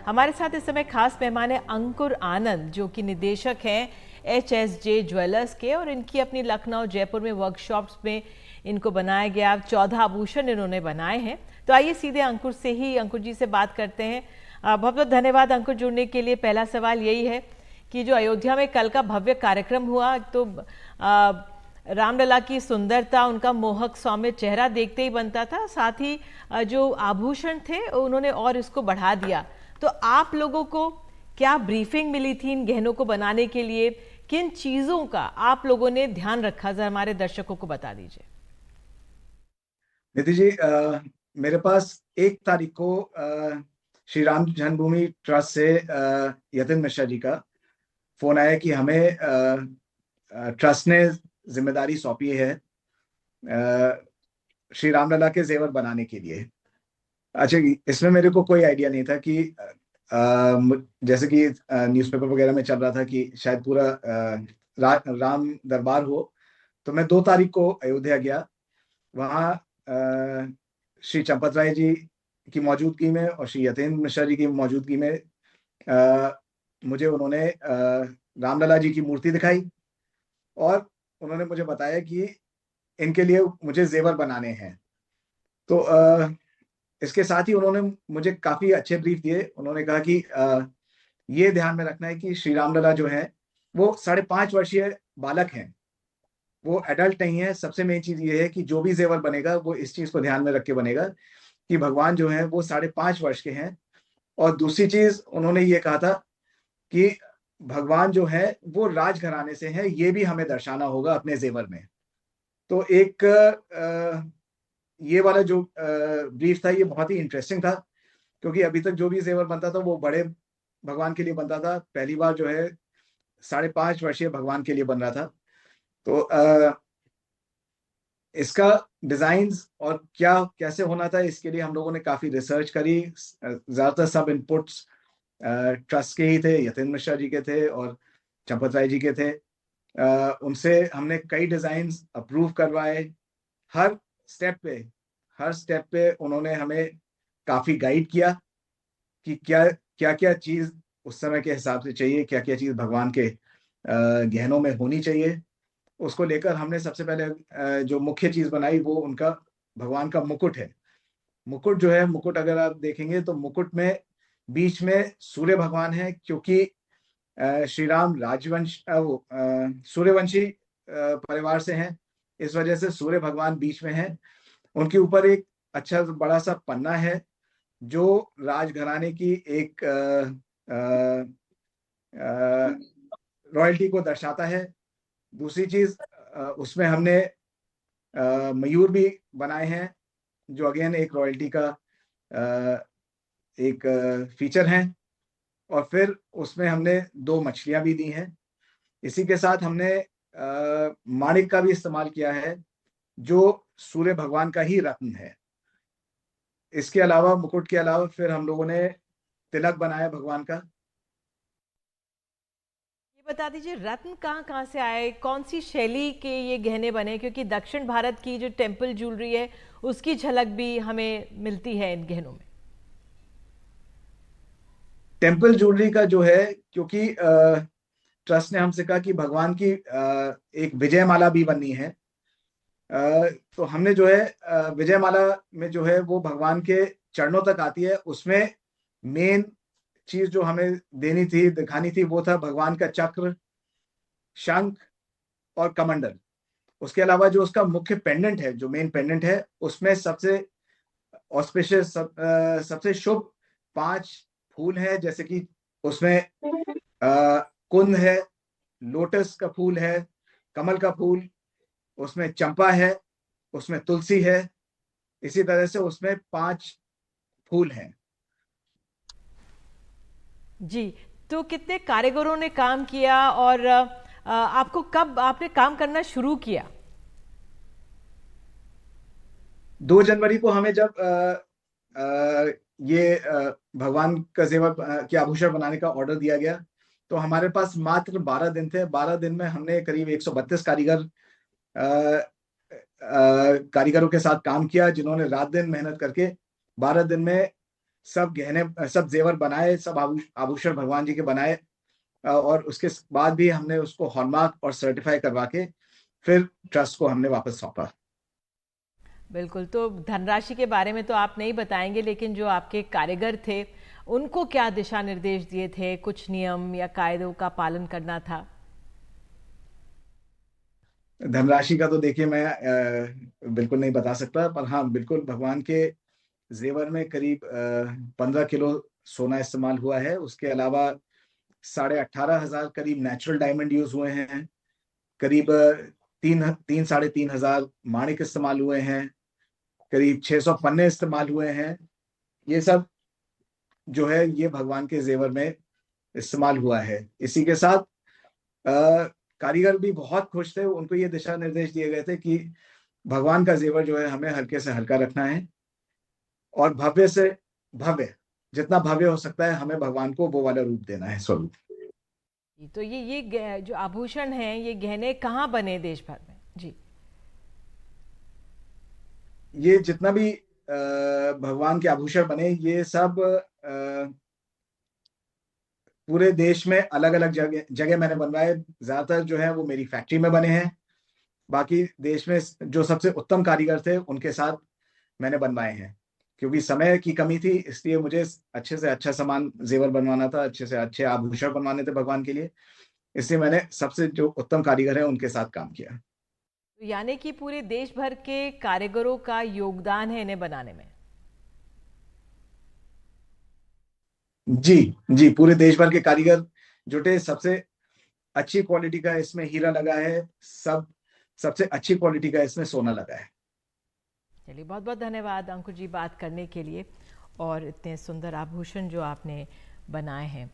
हमारे साथ इस समय खास मेहमान है अंकुर आनंद, जो कि निदेशक हैं HSJ ज्वेलर्स के, और इनकी अपनी लखनऊ जयपुर में वर्कशॉप्स में इनको बनाया गया 14 आभूषण इन्होंने बनाए हैं। तो आइए सीधे अंकुर जी से बात करते हैं। बहुत बहुत धन्यवाद अंकुर जुड़ने के लिए। पहला सवाल यही है कि जो अयोध्या में कल का भव्य कार्यक्रम हुआ, तो रामलला की सुंदरता, उनका मोहक सौम्य चेहरा देखते ही बनता था, साथ ही जो आभूषण थे उन्होंने और इसको बढ़ा दिया। तो आप लोगों को क्या ब्रीफिंग मिली थी इन गहनों को बनाने के लिए? किन चीजों का आप लोगों ने ध्यान रखा, जरा हमारे दर्शकों को बता दीजिए। निधि जी, मेरे पास 1 तारीख को श्री राम जन्मभूमि ट्रस्ट से यतिन मिश्रा जी का फोन आया कि हमें ट्रस्ट ने जिम्मेदारी सौंपी है श्री रामलला के जेवर बनाने के लिए। अच्छा, इसमें मेरे को कोई आइडिया नहीं था कि जैसे कि न्यूज़पेपर वगैरह में चल रहा था कि शायद पूरा राम दरबार हो। तो मैं 2 तारीख को अयोध्या गया। वहाँ श्री चंपत राय जी की मौजूदगी में और श्री यतेंद्र मिश्रा जी की मौजूदगी में मुझे उन्होंने रामलला जी की मूर्ति दिखाई और उन्होंने मुझे बताया कि इनके लिए मुझे जेवर बनाने हैं। तो इसके साथ ही उन्होंने मुझे काफी अच्छे ब्रीफ दिए। उन्होंने कहा कि ये ध्यान में रखना है कि श्री रामलला जो है वो 5.5 वर्षीय बालक हैं, वो एडल्ट नहीं है। सबसे मेन चीज ये है कि जो भी जेवर बनेगा वो इस चीज को ध्यान में रख के बनेगा कि भगवान जो है वो 5.5 वर्ष के हैं। और दूसरी चीज उन्होंने ये कहा था कि भगवान जो है वो राजघराने से है, ये भी हमें दर्शाना होगा अपने जेवर में। तो एक ये वाला जो ब्रीफ था ये बहुत ही इंटरेस्टिंग था, क्योंकि अभी तक जो भी जेवर बनता था वो बड़े भगवान के लिए बनता था। पहली बार जो है 5.5 वर्षीय भगवान के लिए बन रहा था। तो इसका डिजाइन्स और क्या कैसे होना था, इसके लिए हम लोगों ने काफी रिसर्च करी। ज्यादातर सब इनपुट्स ट्रस्ट के ही थे, यतेंद्र मिश्रा जी के थे और चंपत राय जी के थे। उनसे हमने कई डिजाइन्स अप्रूव करवाए। हर स्टेप पे उन्होंने हमें काफी गाइड किया कि क्या क्या चीज उस समय के हिसाब से चाहिए, क्या क्या चीज भगवान के गहनों में होनी चाहिए। उसको लेकर हमने सबसे पहले जो मुख्य चीज बनाई वो उनका भगवान का मुकुट है। मुकुट जो है, मुकुट अगर आप देखेंगे तो मुकुट में बीच में सूर्य भगवान है, क्योंकि श्री राम सूर्यवंशी परिवार से हैं, इस वजह से सूर्य भगवान बीच में है। उनके ऊपर एक अच्छा बड़ा सा पन्ना है जो राजघराने की एक रॉयल्टी को दर्शाता है। दूसरी चीज, उसमें हमने मयूर भी बनाए हैं, जो अगेन एक रॉयल्टी का एक फीचर है। और फिर उसमें हमने 2 मछलियां भी दी हैं। इसी के साथ हमने माणिक का भी इस्तेमाल किया है, जो सूर्य भगवान का ही रत्न है। इसके अलावा, मुकुट के अलावा, फिर हम लोगों ने तिलक बनाया भगवान का। ये बता दीजिए, रत्न कहाँ कहाँ से आए, कौन सी शैली के ये गहने बने? क्योंकि दक्षिण भारत की जो टेम्पल ज्वेलरी है उसकी झलक भी हमें मिलती है इन गहनों में। टेम्पल ज्वेलरी का जो है, क्योंकि ट्रस्ट ने हमसे कहा कि भगवान की एक विजय माला भी बननी है। तो हमने जो है विजय माला में जो है वो भगवान के चरणों तक आती है। उसमें मेन चीज जो हमें देनी थी, दिखानी थी, वो था भगवान का चक्र, शंख और कमंडल। उसके अलावा जो उसका मुख्य पेंडेंट है, जो मेन पेंडेंट है, उसमें सबसे ऑस्पिशियस सबसे शुभ 5 फूल है। जैसे कि उसमें कुंद है, लोटस का फूल है, कमल का फूल, उसमें चंपा है, उसमें तुलसी है। इसी तरह से उसमें 5 फूल हैं। जी, तो कितने कारीगरों ने काम किया, और आपको कब आपने काम करना शुरू किया? 2 जनवरी को हमें जब ये भगवान का जेवर के आभूषण बनाने का ऑर्डर दिया गया, तो हमारे पास मात्र 12 दिन थे। 12 दिन में हमने करीब 132 कारीगरों के साथ काम किया, जिन्होंने रात दिन मेहनत करके 12 दिन में सब गहने, सब जेवर बनाए, सब आभूषण भगवान जी के बनाए, और उसके बाद भी हमने उसको हॉलमार्क और सर्टिफाई करवा के फिर ट्रस्ट को हमने वापस सौंपा। बिल्कुल। तो धनराशि के बारे में तो आप नहीं बताएंगे, लेकिन जो आपके कारीगर थे उनको क्या दिशा निर्देश दिए थे? कुछ नियम या कायदों का पालन करना था? धनराशि का तो देखिए मैं बिल्कुल नहीं बता सकता, पर हाँ बिल्कुल भगवान के जेवर में करीब 15 किलो सोना इस्तेमाल हुआ है। उसके अलावा 18,500 करीब नेचुरल डायमंड यूज हुए हैं। करीब 3-3.5 माणिक इस्तेमाल हुए हैं। करीब 600 पन्ने इस्तेमाल हुए हैं। ये सब जो है ये भगवान के जेवर में इस्तेमाल हुआ है। इसी के साथ कारीगर भी बहुत खुश थे। उनको ये दिशा निर्देश दिए गए थे कि भगवान का जेवर जो है हमें हल्के से हल्का रखना है, और भव्य से भव्य, जितना भव्य हो सकता है हमें भगवान को वो वाला रूप देना है, स्वरूप। तो जो आभूषण हैं, ये गहने कहाँ बने देश भर में? जी। ये जितना भी भगवान के आभूषण बने, ये सब पूरे देश में अलग अलग जगह जगह मैंने बनवाए। ज्यादातर जो है वो मेरी फैक्ट्री में बने हैं। बाकी देश में जो सबसे उत्तम कारीगर थे उनके साथ मैंने बनवाए हैं। क्योंकि समय की कमी थी, इसलिए मुझे अच्छे से अच्छा सामान जेवर बनवाना था, अच्छे से अच्छे आभूषण बनवाने थे भगवान के लिए। इसलिए मैंने सबसे जो उत्तम कारीगर है उनके साथ काम किया। तो यानी कि पूरे देश भर के कारीगरों का योगदान है इन्हें बनाने में। जी जी, पूरे देश भर के कारीगर जुटे। सबसे अच्छी क्वालिटी का इसमें हीरा लगा है, सबसे अच्छी क्वालिटी का इसमें सोना लगा है। चलिए, बहुत बहुत धन्यवाद अंकुर जी बात करने के लिए, और इतने सुंदर आभूषण जो आपने बनाए हैं।